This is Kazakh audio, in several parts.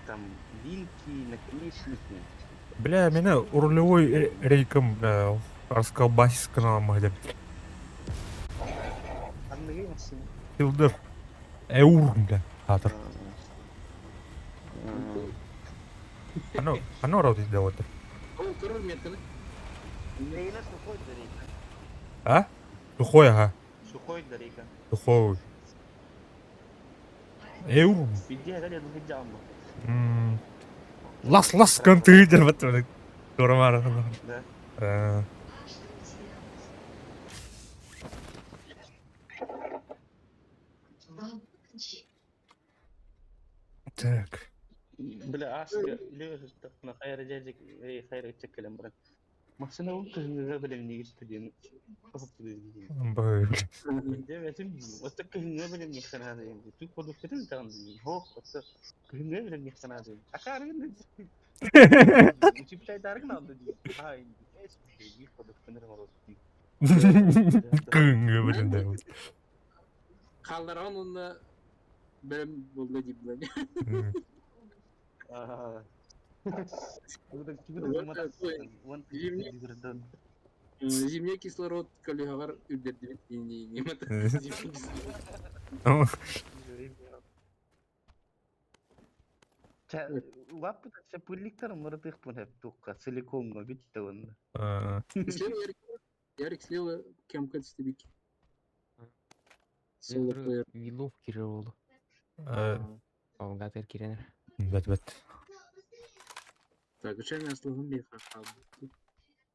там вилки, наконечники. Бля, меня рулевой рейком, бля, расколбасить каналом где. Anlayamazsın. Силдер. Эур, бля. Атыр. Оно работает, да, вот. Ол көрөр метканы. Neyine sухой дарейка? А? Сухой, ага. Сухой дарейка. Сухой. Эур. Видео кали ну хиджам. Лас канты, дер батыр. Нормально. Да. Так. Бля, аска, лёжит так на хайра джаджик, хайра чекалем брат. Масына ул кызга белем не гиттидин. Бай, Де весим, оста кызга белем не хана дин. Ту коду фетен тан дин. Хо, оста кызга белем не хана дин. Акарын дин. Учиплай дарык надо дин. Ай, эс би коду фенер морос. Кыңгы білін да. Қалдаран онда бәрім болды деп біледі. Зимне кислород калиғағар үлдерді немата. Вапы да пыльниктер мырдык пун хеп тукка силиконга битте онда. Слева Ярик слева кем качество бики. Вилов кире болду. Алгатер киренер. Бәт. Так, учебный аслығын бей қаққалды.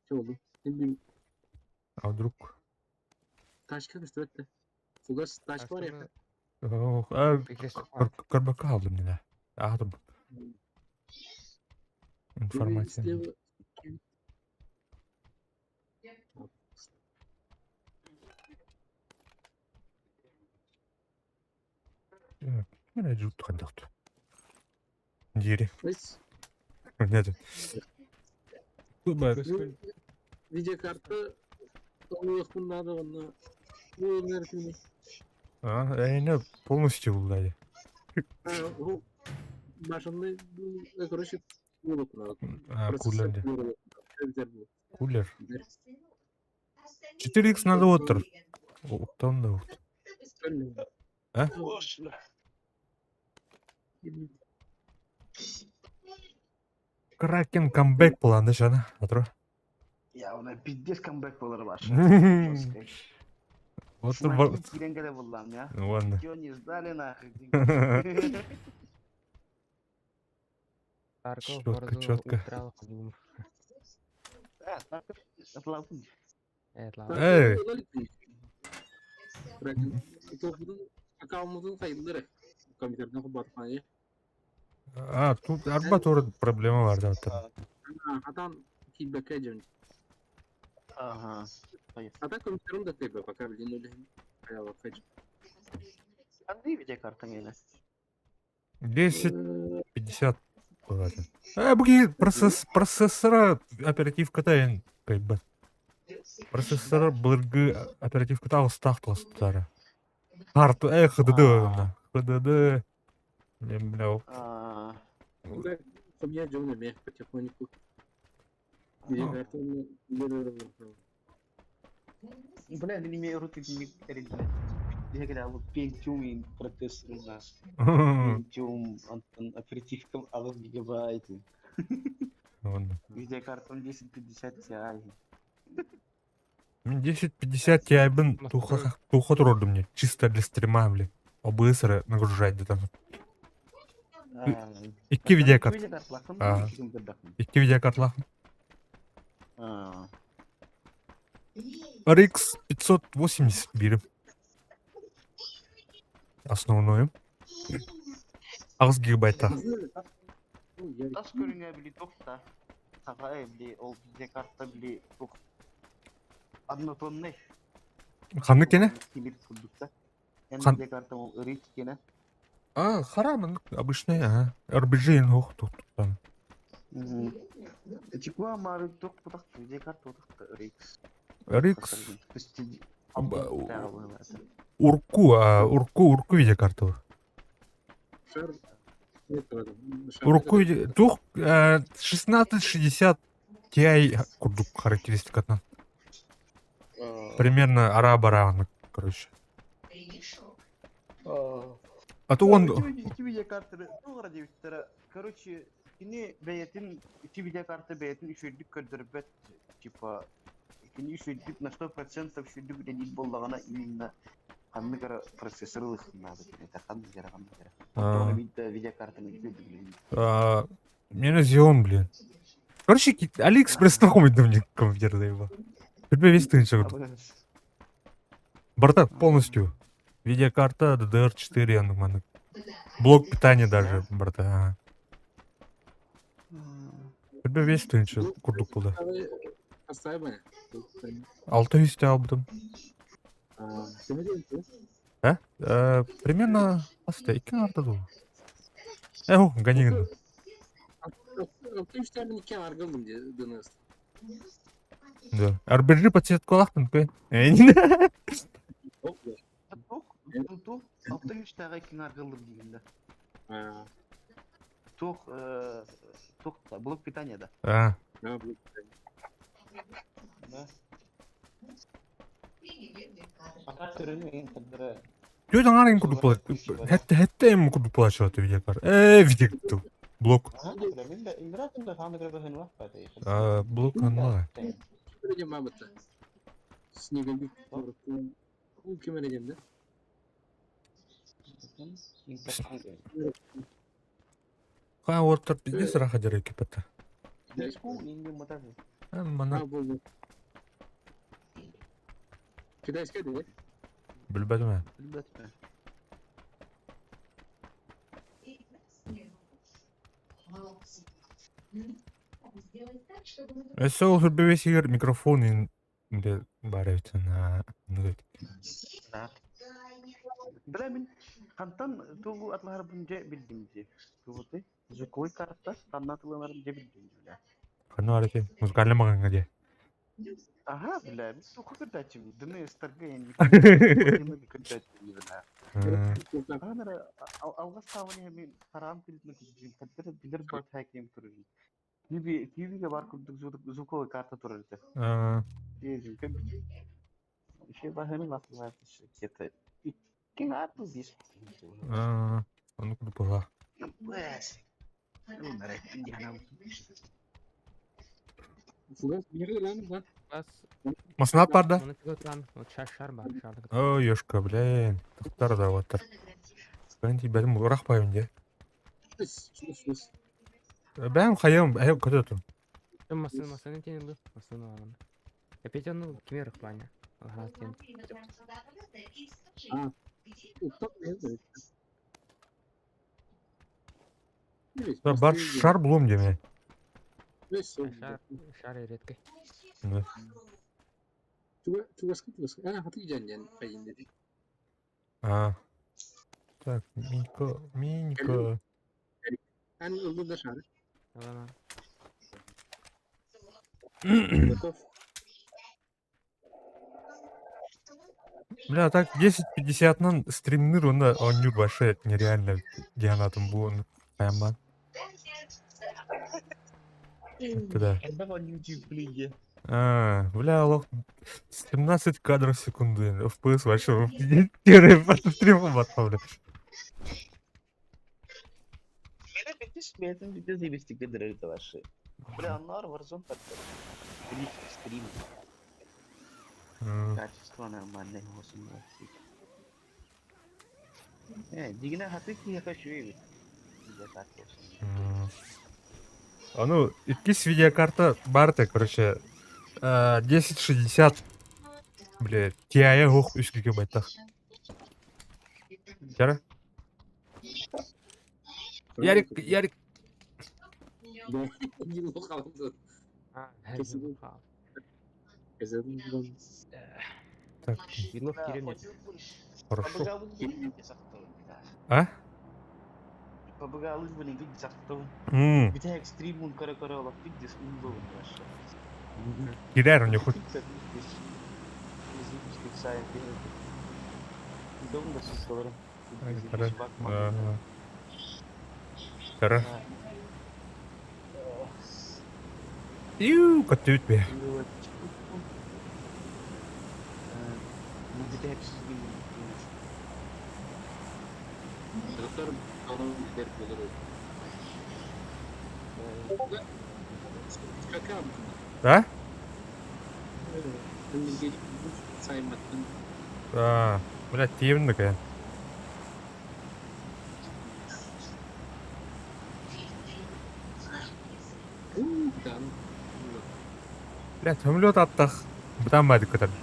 Че oldu? А вдруг? Тачка düştü ötte. Фугас тачка var ya. Көрбөккө алдым мен. Атым. Информация. Слева. Мен жут кандакты. Дири. Biz Нет. видеокарта толық бұнда да оны бұл нәрсені. Эйне полностью булдайды. Бұл машинный бұл короче болып надо. Кулерде. Кулер. 4X надо отыр. Оттан да. А? Кракен камбэк планы жана, атро. Ya ona piddes comeback bolary var. Отыр бар. Киренгеле буллам ya. Ладно. Чё не сдали нахуй. Чётко. Атлапын. Эй. Аккаунтын кайдылар. Компьютерден кубатқан я. Тут арба тоже проблема бар да. Атан фидбэкке жөн. Ага. Ата компьютерым да тебе пока билин ölü. Аяла кайж. Кандай видеокартаң эле? 1050 болады. Буги процессора оперативката ен кайбат. Процессор былыргы оперативката алыстактыластары. Карты ХДД. Мен билем. Комья жөн эме потихоньку. Видеокартаны Бля, не имею руты не передали. Я говорю, Pentium процессор у нас. Pentium оперативкам 6 гигабайт. Видеокарта 1050 Ti. Мен 1050 Ti-бін туха тұрды мне. Чисто для стрима, бля. OBS нагружать да там. 2 видеокарт. 2 видеокартлахым. RX 580 берем. Основное. 6 гигабайта. Тас көрүнгө били токта. Сага били ол видеокарта били ток. Однотонный. Қаны кені? Килип курдукта. Қан- Видеокарта ол RX кені. Харамын. Обычный, ага. RBG ох тут. Чекуа мары ток путак видеокарта токта RX. RX. Урку видеокарту. Урукку тух 1660 Ti курдук характеристикатынан. Примерно ара-бара, короче. А то он... İki videokartları doğru diyorlar. Короче, ini beyetin iki videokartı beyetin üçüncülük kördürüp типа ikini üçüncülük на 100% üçüncülük değil bollağına ilinle kanlı kara prosesörü ıhınladı. Это kanlı kara. Sonra bir de videokartını izledim. Мне Xeon, блин. Короче, Алиэкспресстен қойдым мне компьютерді его. Білмей естігін шығырды. Бардак полностью. Видеокарта DDR4 яныманы. Блок питания даже барда. Білмей естігін шығыр құрдық болды. Hastaya mı? 600 aldım. Kime diyorsun? Примерно... Асты, 2 артады ол. Ганигін. 600 tane iki argıldım diye dönüyorsun. Да. Арбирли подсветку лахтын кой. Тух 600 тағы екен арғылым дегенде. Тух блок питанияда. Fakat türünü en kadar Жойдан арын курдук болот. Хетте эми курдук болот чыгат видеокар. Видео блок. ben de İmrat'ın tanıdığı bir var paydı. Блок анлага. Kime Mahmut'ta? Снеговик. Bu kime diyeceğim de? Ха орта пиздец раха жарай кепета. Bu indi motor. Мана Bu. Kidayska diye. билбедим. Elbette. Сол хурбевесигер микрофон инде бар эвтен. Bilemin kantan tuğu atlar bunca bildiğimce. Tuğu te. Звуковой карта anlatılanların bildiğimce. Кана арете музыкальный маганга де. Aha bile biz tuğu kırdaçım. Dını ıstarga yani. Dını kırdaçım bile. Anara alga savani hemen param kilitme kızım. Kadar bilir bak hakim turur. TV'ye var kurduk звуковой karta turur. Diyeceğim ki şey bahane nasıl var şirketi. Kim artık biz? Onu kudu pola. Fugas bir yerde lan bak. Бас. Маснат бар да? Оны тігі тұран. Вот шар бар. Шарды. Ой, ёшка, блин. Тоқтар да ватыр. Бәнди бәдім ұрақ байым де. Şus. Бәм қайым, көте тұрым. Масын тенің бұл. Масын алғаны. Опять оны кеме рықпanya. Ага, тен. Utak ne yazıyor? Бар шар бұлым деме. Шар еретке. Чугаска. Hatı yiyeceksin kayın dedi. Так, Минько. Yani öldü de şarı. Алана. Готов. Бля, так 10:50-нан стримныр, онда онюр башы нереально дианатым буын. Қаямбан. Да. Ben on YouTube bilgi. Бля, лох 17 кадров в секунду. FPS вообще. Первый стримом отправлю. Bana bitiş beyetin bir de zibistikte direkt var. Böyle anlar var zon tattı. Bilik stream. Качество нормальное olsun. Дигне хаты ki yakışıyor. Ну, икис видеокарта барта, короче, 1060, бля, TI ох 3 гигабайтах. Жара? Ярик. Yıllık kaldı. Kesin. Kesin. Так, Вилов керемет. хорошо. Побыгалыз были видеть завтра. Bir de ekstrem un kara olak bir de un doğum var. Girer он не хоть. Zibistik sahibi. Doğum da siz kalırım. Тара. Иу, көттүбүт бе. Doktor onun giderip olur. Kakam. А? Önümüzdeki saymadın. А, блядь, тиемді кән. Там. Блядь, самолет аттақ. Бұдан байды көтір.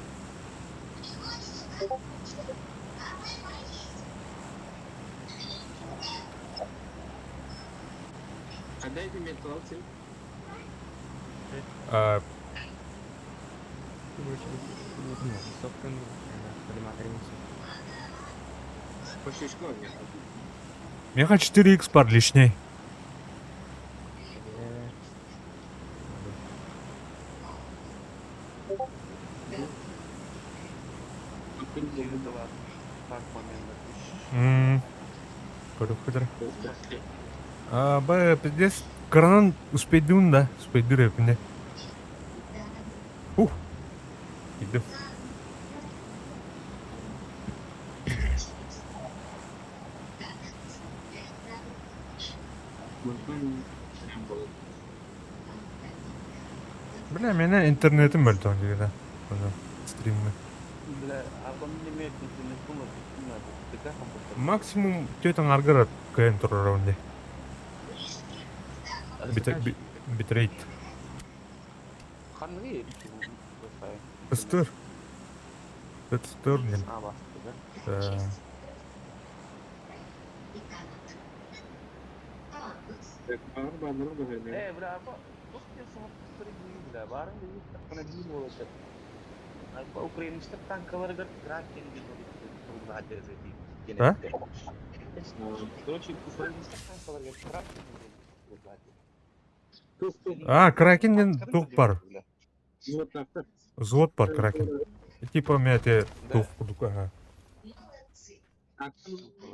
Қандай димет алсың? А, Соқтың коллиматор емес. Почешко не. меха 4х бар лишний. Көріп көтір. А, бай, пиздец. Кранан успейдун да. Успейдур епінде. Иду. Мүмкін болады. Бля, менің интернетім бөлді он жерде. Стримі. Бля, апам не имеет интернет, думаю, не надо. Ты как он просто? Максимум төтің арғырат көйін тұрыр онде. Битрейт. Қандай Пыстыр. Пыстыр мен. А, басты, да? Барлығы да böyle. Бля, апа, çok diyorsun, pıstırı değil bля. Barın değil, takına değil olacak. Апа, украинистер танкалары Кракен gibi kurulu adresi değil. Ha? Короче, украинистер танкалары Кракен kurulu adresi. А, Кракеннен туқ бар. Вот так. Взвод бар Кракен. Типа мен те туқ кудук. Ага.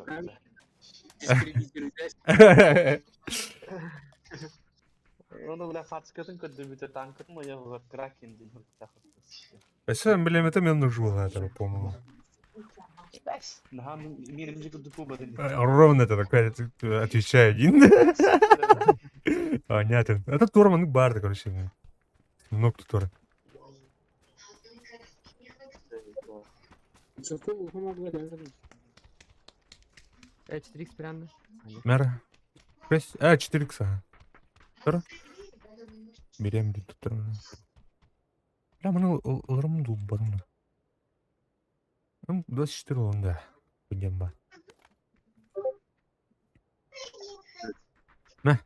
Там дискредитировать. Onu bile Fatska'nın kötü bir tankın mı ya Kraken değil. Сен білеметі мен нужу это, по-моему. Daha миримci kötü победы. Ровно это такая отвечаю один. Понятно. Это Торман барды, короче. Много Тора. Зато помогла даже. 4х прянды. Мәрі. 4х. Тұр. Берем дейді тұр. Бля, мұны ылырым дұл барымды. 24 олында. Білген ба.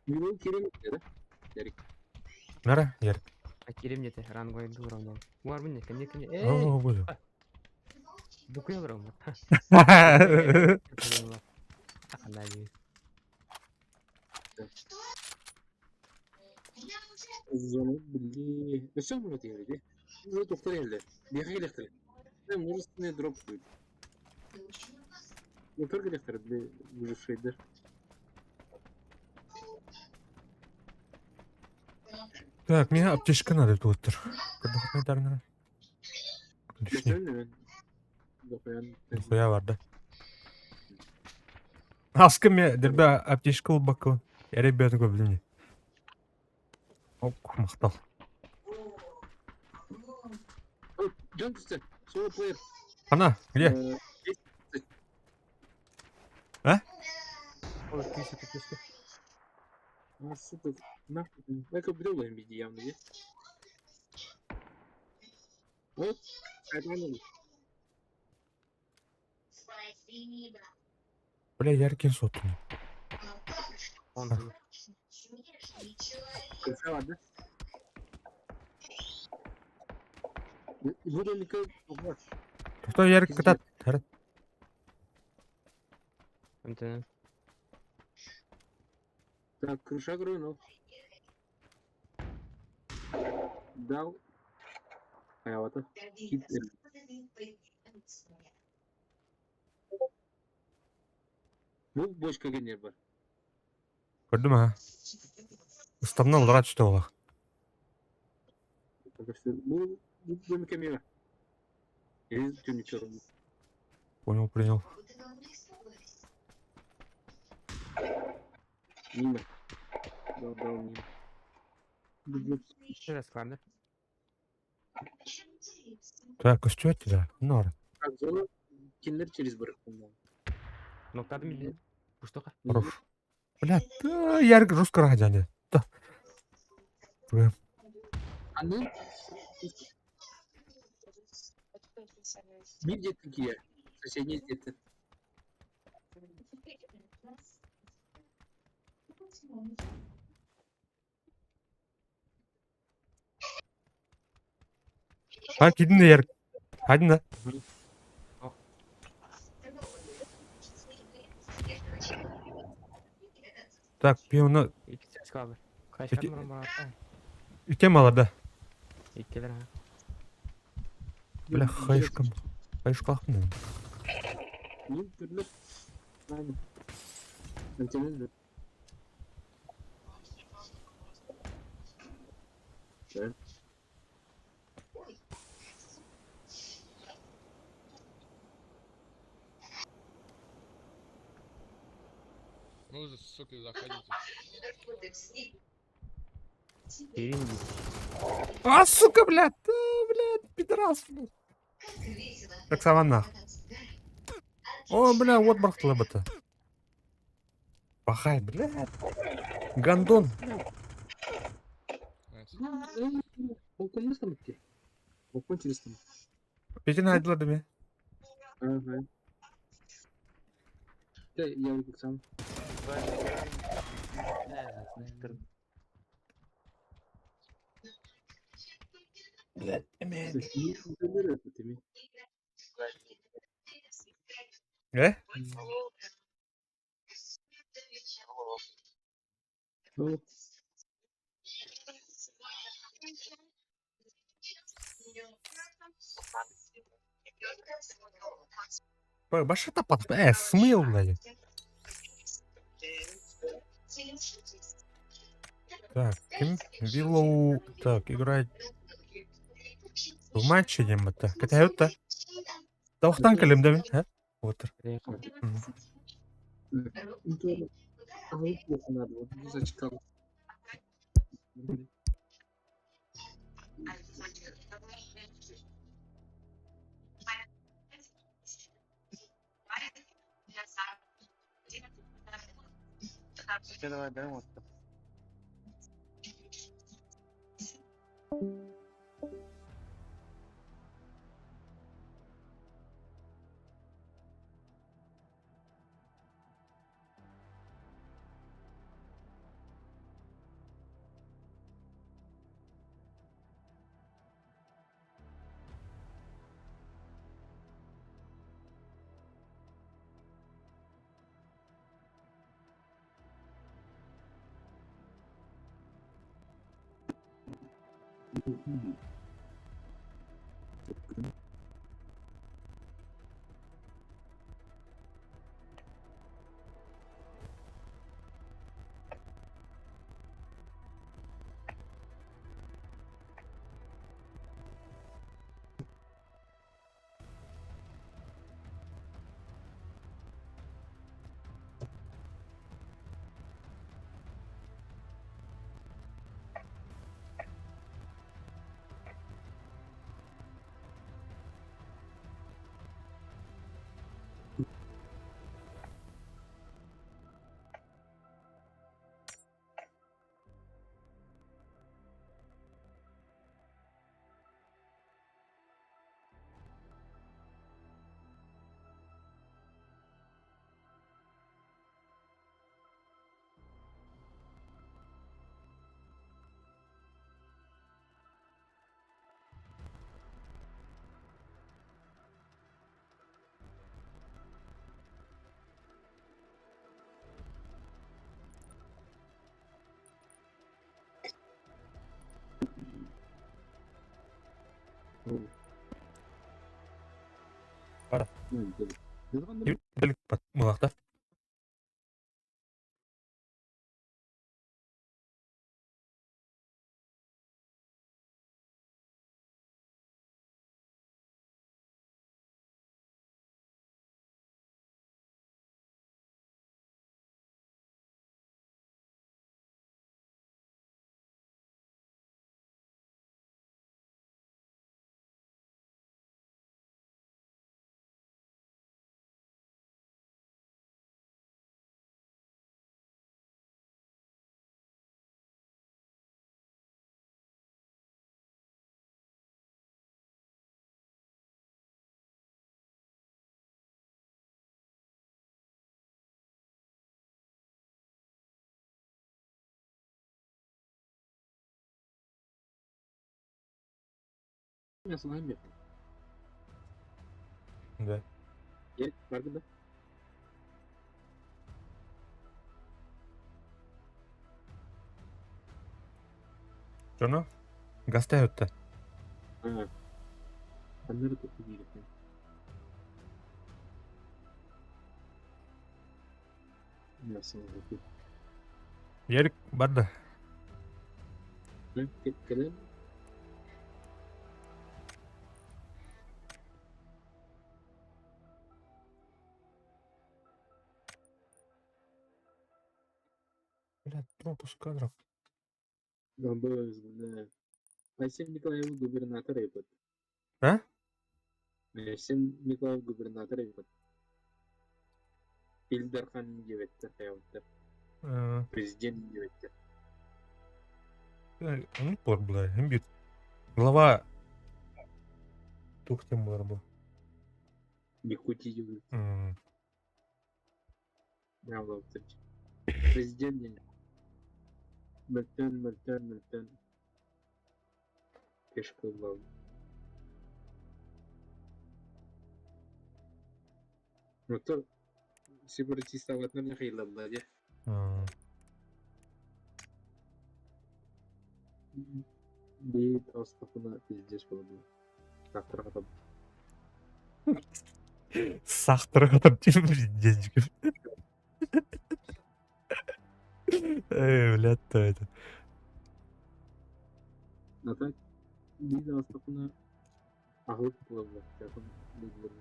Yürüyün kiremitleri. Мәрі, ер. Керем деді, рангойды уравнял. Уар бұнне, кімде? О, бөді. Букуя бұрам. Қандай дейін. Зону bildi. Ösem bunu diyordu. Bu doktor elde. Bir elektrik. Ben bunun üstüne drop koydum. Doktor elektrik bir şeydir. Так, мне аптечка надо тут. Когда Geçen de ben dokuyan. Нихуя var да. Аскы мен дербе аптечка ол бақылын. Ребята көп біліне. Оп, мақтал. Can tutsa. Soğuk player. Ана, где? Ой, тысяча подписки. А, сука. Нахуй. Belki bir de olayım bir diyem diye. Hop. Kaydan olur. Бля, яркин сотын. Он Kırsa vardı. Bu da nikah var. Кто ярк катат? Тарат. Антенна. Так, крыша грынул. Дал. Hayavata. Git. Bu boş kagen yer var. Gördün mü ha? Istamdan olarak düştü ola. Bu mükemmel. Eliz tünük yorulmuş. Понял. Мимо. Да, мимо. Ще раз складно. Так, что это за? Нора. Так, зона киндер через бұрық. Ноктады милли. Пуштока. Хорош. Блядь, ярк жестко ради. Да. Анын bir жетті кие. Соседний жетті. Ha gidin de yark. Hadi de. Так, bir onu İki ses kaldı. Kaç kadın var bana? item alırdı. İkiler ha. Бля, хайшкам. Хайшках mı? Yok, görülür. Aynen. Anteniz de. Evet. Ну вы, сука, заходите. Перейди. А, сука, блядь. Блядь, пидорас, блядь. Как саванна. О, бля, вот бахтала бы-то. Пахай, блядь. Гандон. Balkon nasıl bitti? Balkon çirisi mi? Петина айдылады ме? Ага. Да, я выпил сам. Блядь, эме. Ну, Баша тапат. Смыл, блядь. Так, ким? Виллоу. Так, играть в матче дем-то. Катают-то. Тавахтан калем да? Вот. это аlıp плохо надо. Вот не зачекал. Все, давай, дай вот. Мылақта. Я слайм yaptım. Да. Gel farkında. Жоно? Гастай өтті. Ha. Onları topu giydik. Nasıl oldu? Ярик барды. Lan kalem. Блядь, пропуск кадров. Gamboz ne? Ayşem Nikolayev gubernatör yapıp. А? Ayşem Nikolayev gubernatör yapıp. Ildarхан gebettir hayatlar. Президент gebettir. Ну, пор, бля, бит. Глава... Тух тем бар бұл. Якутия gebettir. Ne yaptı? Президент не. Мөлтөн. Кеш кылбау. Мотор сепаратист аватарына кыйылалар же. Bir Ağustos'una pizdeş oldu. Taktara kadar. Сақтыры қатып денежка. Блядь, то это. Zaten bir Ağustos'una ağırlık bulabilir. Yakın bilgileri.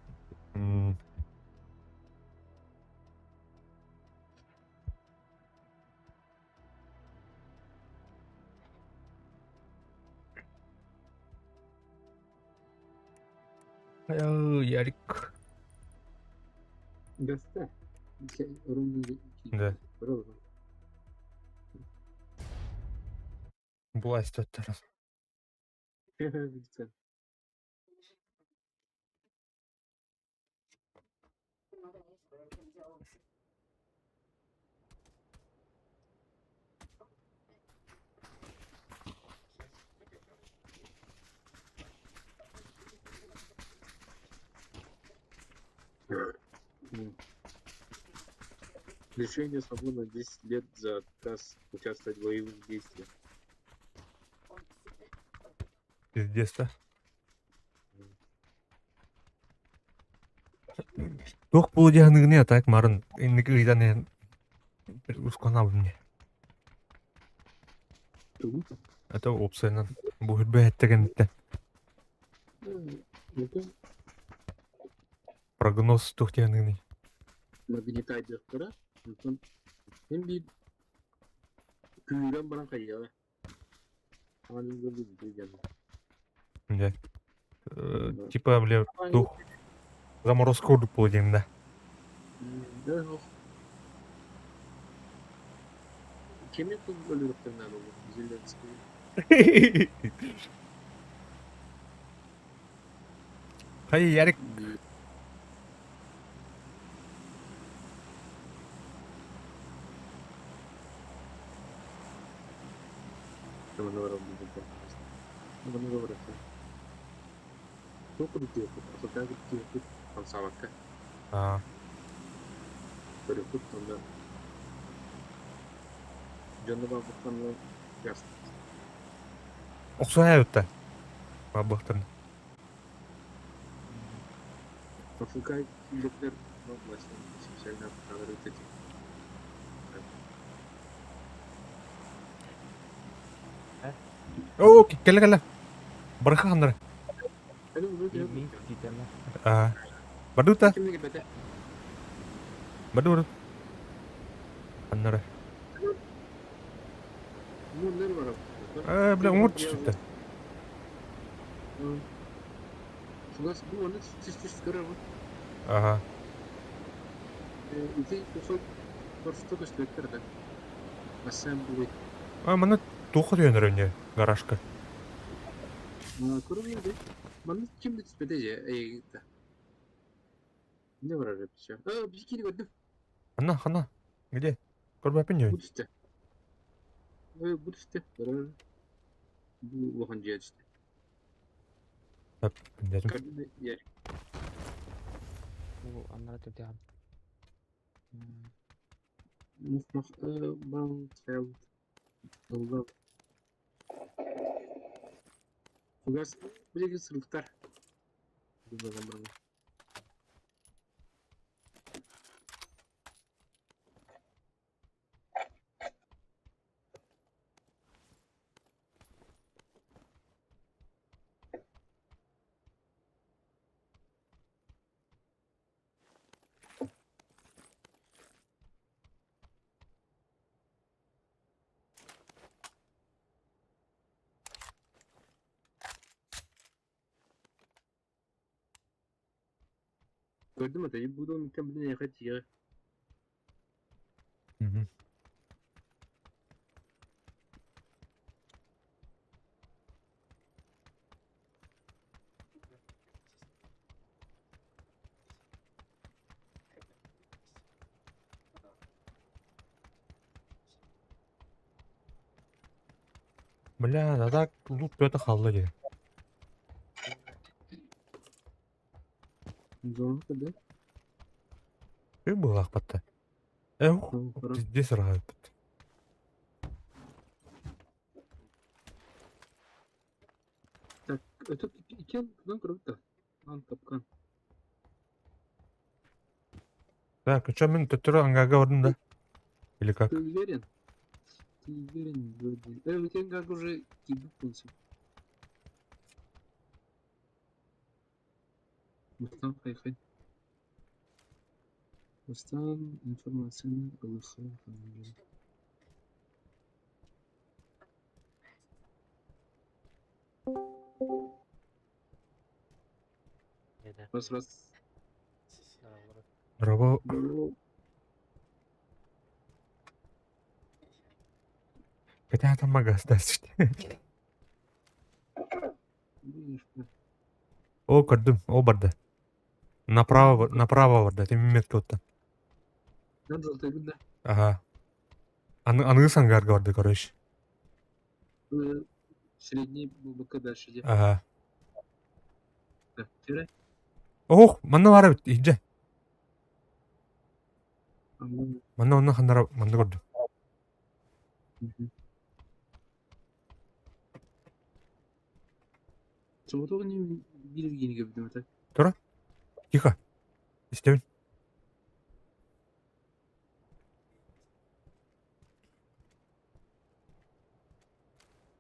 Ярик. Gazete. Ürün Да. Burada. Власть өтті раз. Güzel. Лишение свободы на 10 лет за отказ участвовать в боевых действиях. Пиздец-то. Тоқ бұл жағынығыне атайық марын. Ендігі ғидан ең. Bir ұсқан абым не. Это опциядан. Бұл үрбе әттеген әттен. Прогноз тоқ жағынығыне. Магнитайдықтыра. Hem bir kuyudan bana kayıyor. Anında bir diyeceğim. Да. Типа, бля, дух. Заморозка урдук бұл деймін да. Да, yok. Kemik kız böyle doktorlar olur. Güzeller çıkıyor. Hayır Ярик. Tamam ne var onun burada. Tamam ne var orası. Çok kurutuyor. Sokak kurutuyor. Tam sabahka. Böyle kut sonra. Canlı bağlıklarla yaz. Оқсай өтті. Бабықтырын. Afrika milletler başlamış. Şeyler kadar öteci. О, келе. Бұрыққа қандыры. Hadi bunu diyor. Min gitarlar. Барды ұта. Kimle gibete? Барды ұры. Қандыры. Bunlar var abi. Бля, ұмырт түшті. Şurası bu onu çiş görer mi? Ага. İki ufak korşuta da sürekli de. Asem bu. Мұны тұқы дүйенер өне, гаражка. Kurumuyor değil. Bana kimde tüspedece? Gitti. Ne var öyle bir şey? Bir ikili gördüm. Қана. Где? Көрбәпін жөйін. Bu üstte. Bu üstte. Bu bakın ciğer işte. Öp, dedim. Gördün ya. Bu anlara tütüyor. Muf bal fel. Allah. Fugas bir sınıftar. Bu zaman. Gördün mü dayı? Bu da mükemmel yakıt ya. Hı hı. Бля, да так лут это халла gibi. Zorlu kadar. Bir bu akbatta. Ev, Tamam, para. здесь рагает. Так, это iki yan kırık da. Lan kapkan. Так, что мен төтөрө аңгага бардым да. Или как? Ты уверен? Ты уверен вроде? У тебя как уже кибук полностью. Мустан хайхай. Мустан информацияны алыхай. Раз. Робо, Ну, хотя там магаз дәс. видишь, О, көрдүм, о барды. Направо барды, тем метка отта. надо желтый гуд, да? Ага. Аныс ангарга барды, короче. Средний глубоко дальше где? Ага. Так, вчера. Ох, манна бара бит, иже. Мгм. Манна онна хандара, манна көрдүм. Чего только не билгини gibi так. Тура? Тихо. İstemiyorum.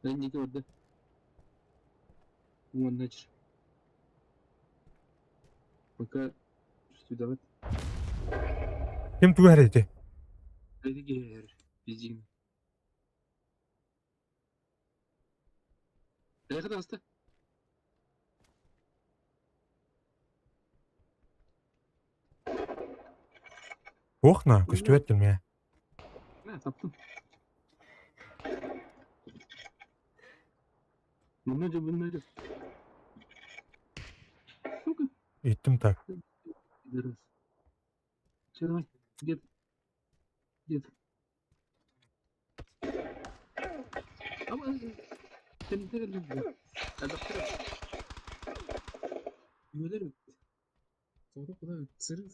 Ben ne gördü? Вон начал. Пока сюда вот. Kim tuğ hereti? Haydi gel. Bizim. Ne kadar hasta? Охна, көстөбөт келме. Ha taptım. Bunları. Сука. Иттим так. Пидорас. Че давай. Где? Ama sen ne geldin? Adaptör. Üyeleri. Sonra kadar sırf.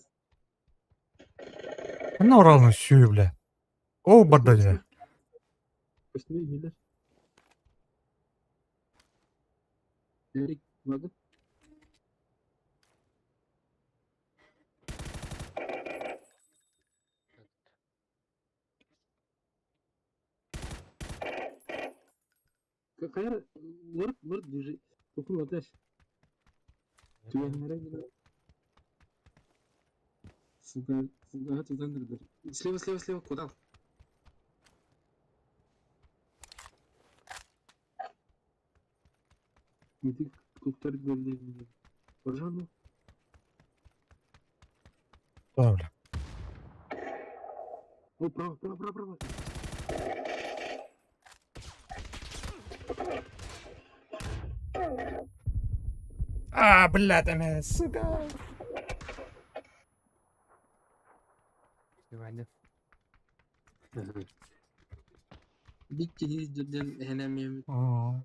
Анна оралын сүйүү биле. О, барды же. Üstüne üyeler. Erik bakın. Kayar vur düşü. Dokun ateş. Tüyenlere gider. Фуга туда. Слева, куда? Иди куптар gördüğünde. Пожалуй. Тура биле. О, право. А, блядь, эмес, сука. Güvenli. Bir kez cidden henem yemin. Aa.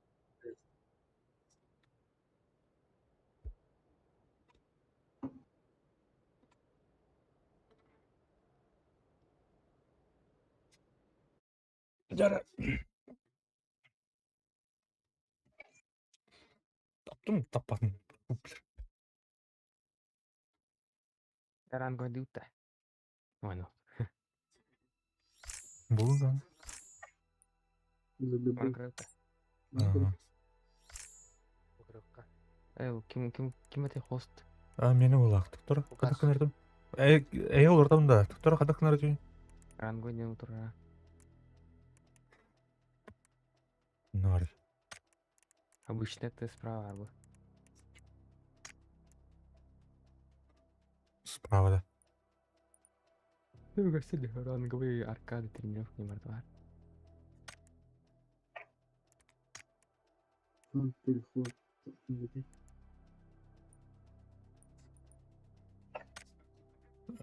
Жара. Таптым, таппадым. Eran going to Bueno, Булган. он creo que. Kim ate host? Мени улак. Туктора Указ. кадакнардым. Олортам да. Туктора кадакнардым. Eran going to утра. Нар. Обычно ты справа был. Справа да. Ну, гостили ранговые аркады тренировки мертва. Телефон.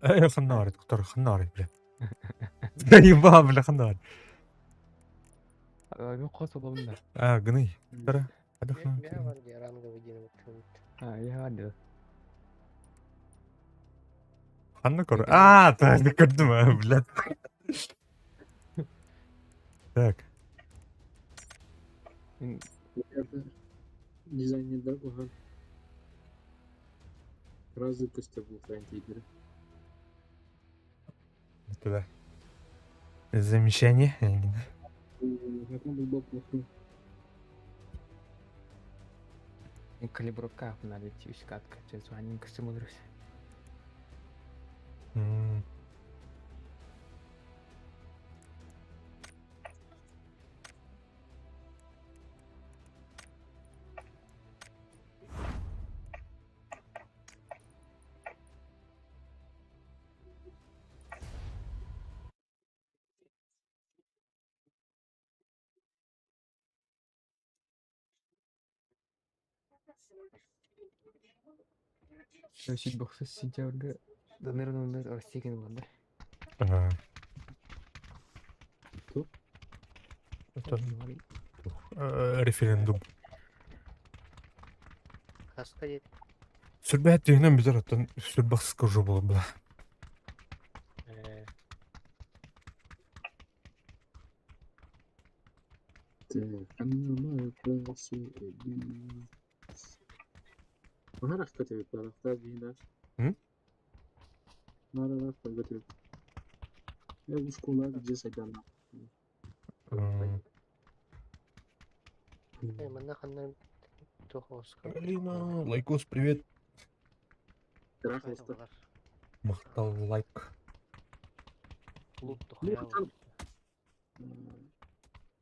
Ханнари, туктора ханнари, бля. Заеба, бля, ханнари. Мен қос болдым. Гыны. Туктора Я кадакнардым. var diye ранговый день вот Я адил. Ханна кор. Тайны көрдüm, блядь. Так. Дизайнердар болған разы көстер бұл франтейдері. Это да. Замечание. Закон был плохой. Калибровка надо идти скатка. Сейчас звоним к стимулируюсь. Сөйтіп бақсы сентябрьде наверное растеген болды. Референдум. Хаска дед. Сүрбәт дегеннен бизер оттан сүрбақсызға уже болады бұла. Нарах көтөбүт баракта бийна. Нарах көтөбүт. Я в школе где сайдана. Мында қандай тоқосқа. Алина, лайкос, привет. Тарах болсты. Мақтал лайк. Клуб тоқия.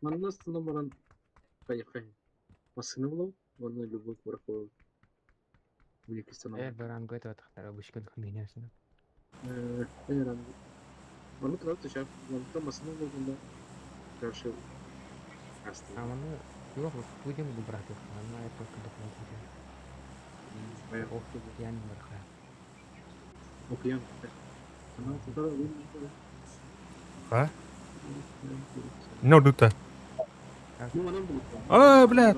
Манна стына баран поехай. Масына болу, оны любовь баракова. Великий станок. Баран гойт атақтар обычкан хмейнесін. Оны тұрады шап, оны масына болғанда каршы асты. Аманы жоқ, будем брать их. Она это только документы. Ох, я не барха. Окуян. Она туда А? Не удута. Ну, она будет. Блядь.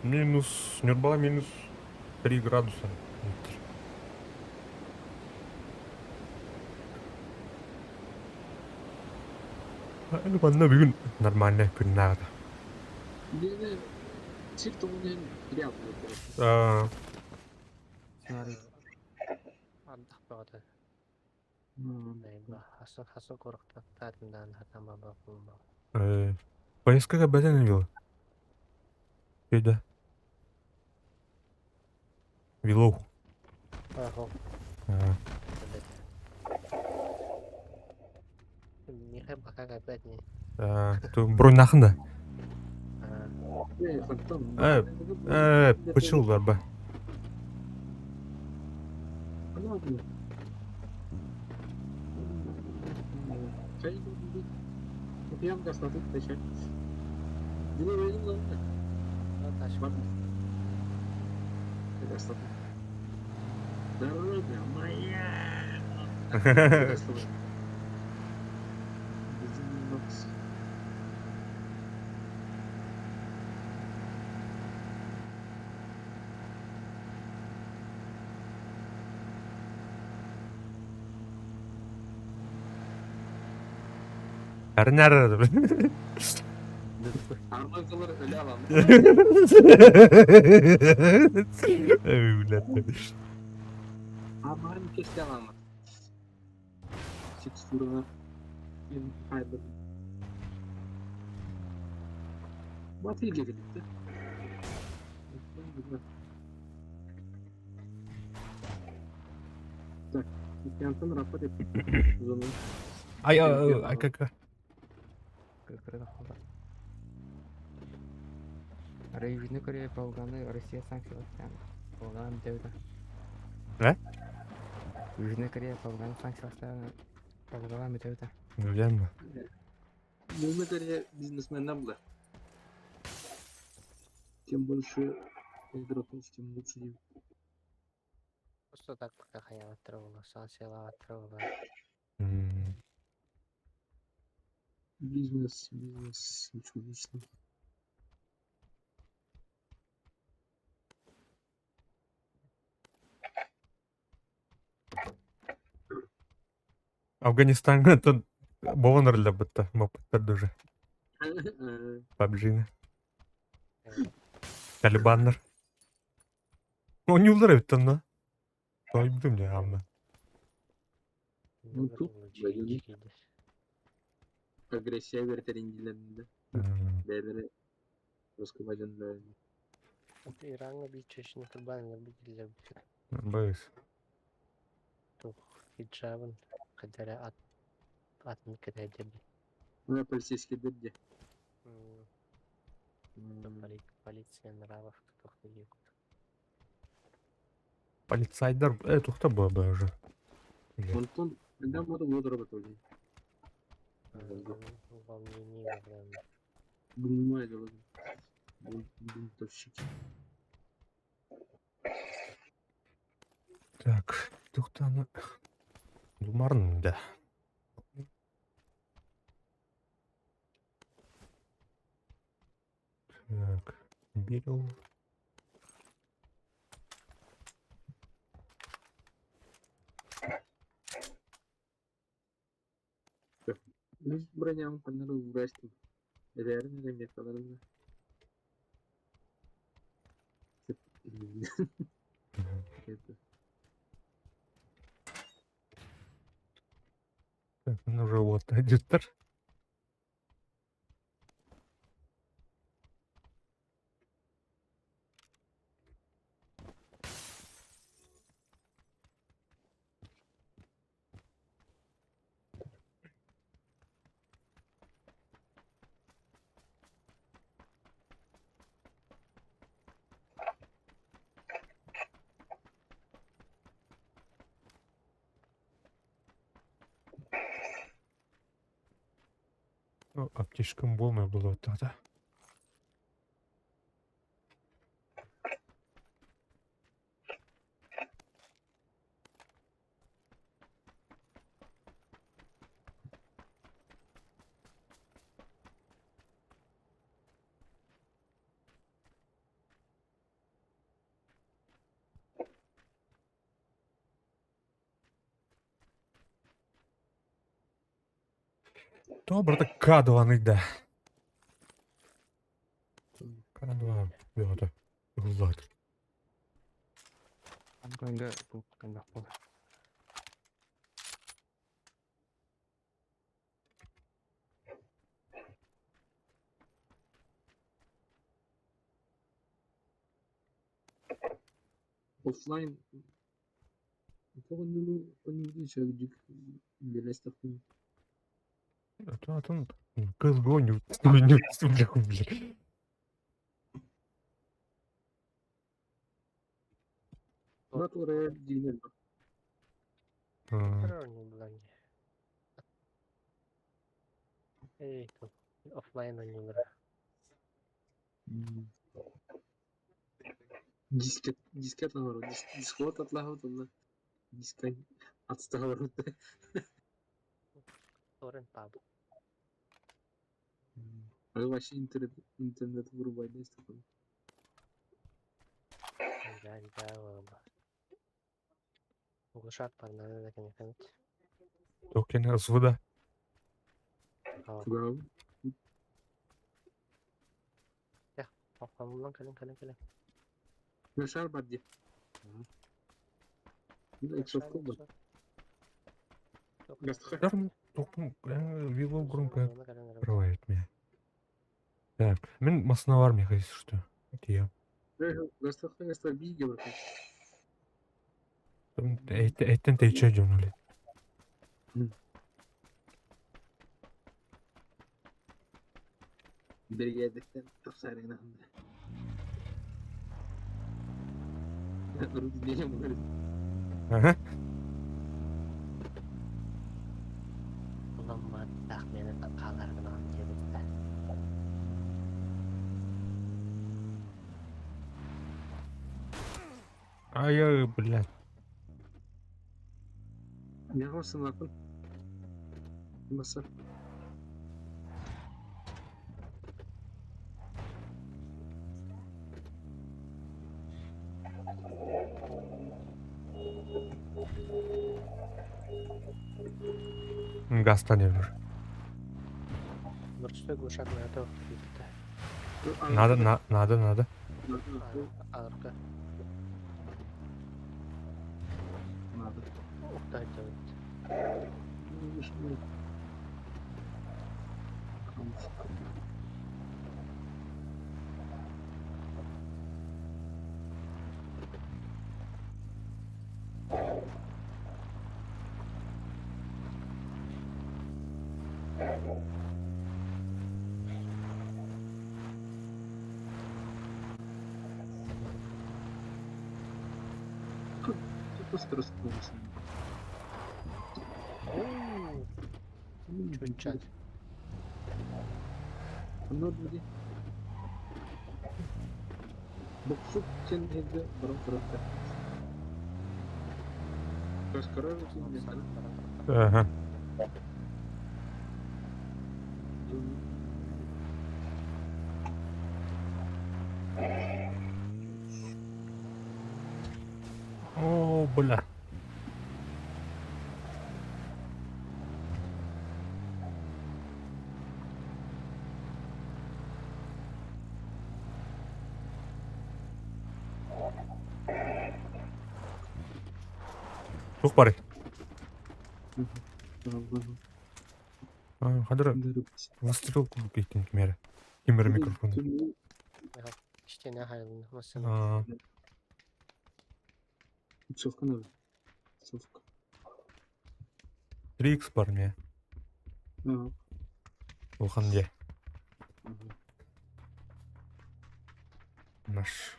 Минус, нюрба минус 3 градуса. Ну, ладно, бүгін нормально күн нағды. Мені тек тоғынан реал болды. Смотри. Андақ бағады. Хасы қорықта татындан хатан баба қылма. Поездкаға бәден вилы. Үйді. Вилоу. Ахо. Михай бақа қайпәт не. Бронь нақында. Фантом. Пычыл бар ба. Çay koydum. Okuyam gasladık teşekkür. Yine verdim lan. Taş Var mı? Gasladık. Darbe ama ya. Gasladık. Bizim yok. Әрін Армазалар ölü alan. Armağan kesti alanlar. Teksturuna kaydır. Batı ile birlikte. Так, Янтан рапорт ettim. Zonu. Ay kaka. Кыргыз калды. Южный Корея болгону Россия санкциялашкан. Болгон деуде. Южный Корея болгону санкциялашкан. Болгон деуде. Bilmem. Южная Корея бизнесмендер было. Тем больше игроков, тем лучше. Просто так пока хаялаттырып санкциялаттырып Бизнес, ничего личного. Афганистанга тут болоныр да бітті. Мопыттарды уже. PUBG'ni. Талибандар. О, не узырайыптан да. Той білдім не амна. Ну, тут агрессия вертерингилерinde. Бәлері Роскобаджанда. Иранга bir çeşitli kurbanlar bir dille Боюсь. tuh hicabın kadere atını kadar dedi. Ну, полицейский дядя. Полиция нравов tuh dedi. Полицайдар, тухта было бы уже. Антон, когда буду работать? Волнение время. Понимаю, да. Бунтовщики. Так, тухтаны. Думарын да. Так, беру. Biz bırakacağım kanları uğraştım. Ederim de yakalarım. Так, ну уже вот эдитор. Ну, аптечкам болмай было тогда. Добре, так К2 йде. К2 його так гулати. Ангоинга бу кандай болду. Оффлайн. Он не человек для стопы. А то CSGO не бляху, бля. Вот oraya dinle. Правильно было. Эй, тут оффлайн они играют. Дискет var o. Discord atlahat onlar. Disket atsta var orada. Торрент паб. Abi başı internet vurmayla istedim. Да, было. Глушат погнали, наконец. Токен розвода. Tamam. Gol. Kafamdan kalın. Yaşar Badya. Bu da eksik oldu. Гастха. Даром тоқтың вилл громко открывает меня. Так, мен масына бар мне кажется, что тия. Гастха биге бар. Эттен тейча жонули. Бригадеттен тахсарына. Рус дiyeceğim bunları. Ага. Ulan var tahmini kalarını anlayabilirler. Ай, блядь. Ne yapsın bakın. Masa. Гаста не нужно. Burçta kuşak nerede oldu gitti. Надо. Arka. Надо. Oktay Cavit. Çok stres olmasın. Çocuk. Anladın mı? Boksuk sen evde bırakta. Kaç karar için Ага. О, бля. Тух пари. Хадыр выстрел кейтин кимери. Кимери микрофон. İşte ne hayalini nasıl? Совка надо. Совка. 3х бар мне. Улхан де. Наш.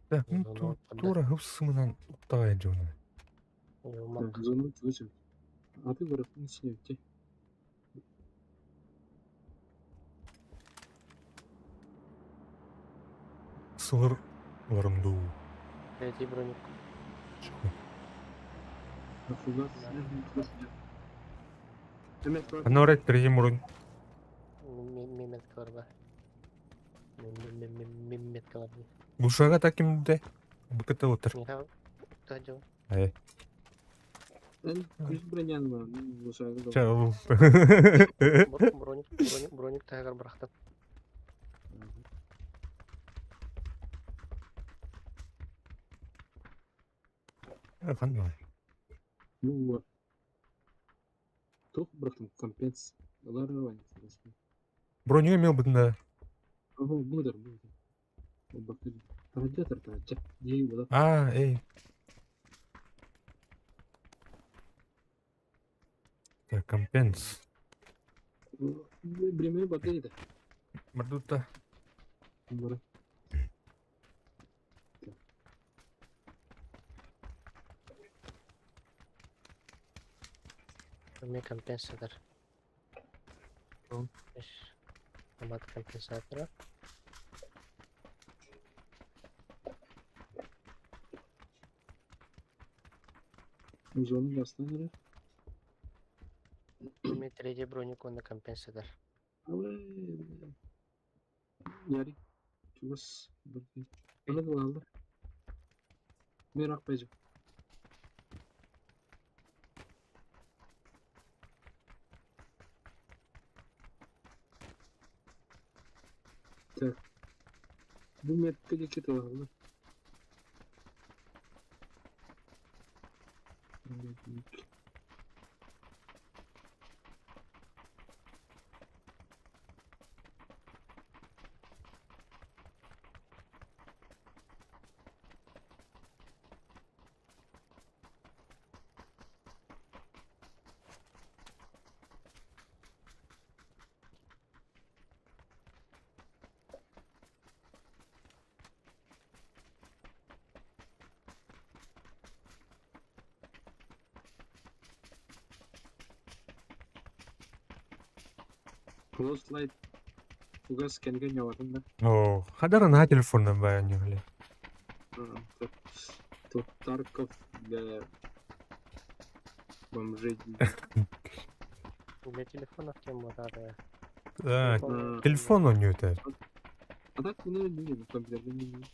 Так, ну тура хөвсмөнөн уктагай жоно. Uyumak. Зону чөзөм. А ты быраktın içine öte. Сылыр ларымду. Третий броник. Афугас. Demek var. Анорай третьим уровень. Mehmet Karba. Mehmet Karba. Бушага таким де. Быкыта отыр. Михаил. Oktay Cavit. Ай. Ben küz brenyan var. Bu sayede. Чао. Броник тагар бырактым. Қандай? Bu Çok bıraktım kompens. Dolar var. Бронеге мел бында. Ага, budur. Bakın. Tarca. Değil bu da. Эй. Так, компенс. Бремен батарейда. Мардута. Bunları. Мне компенсатор. Tamam. Амат компенсатора. Uzanın yaslanır. Мне третий броник он на компенсатор. Yarı. Çubas. Bakayım. Bana da aldı. Merak bacım. Так. Bu metde kete var mı? Close light. Ugas kendine yavardım ben. О, хадара на телефонном баяне, бля. Тут Тарков для бомжей. Для телефонов тем модары. Да, А, телефон он не это. А так bunu bilmiyorum. Kompüterden bilmiyorum.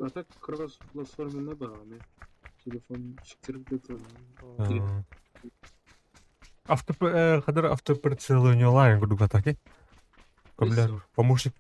А так кросс платформе не bağlı. Телефон çıktırıp götürüyor. Хадара автоприцелывание онлайн, буду катать. Помощник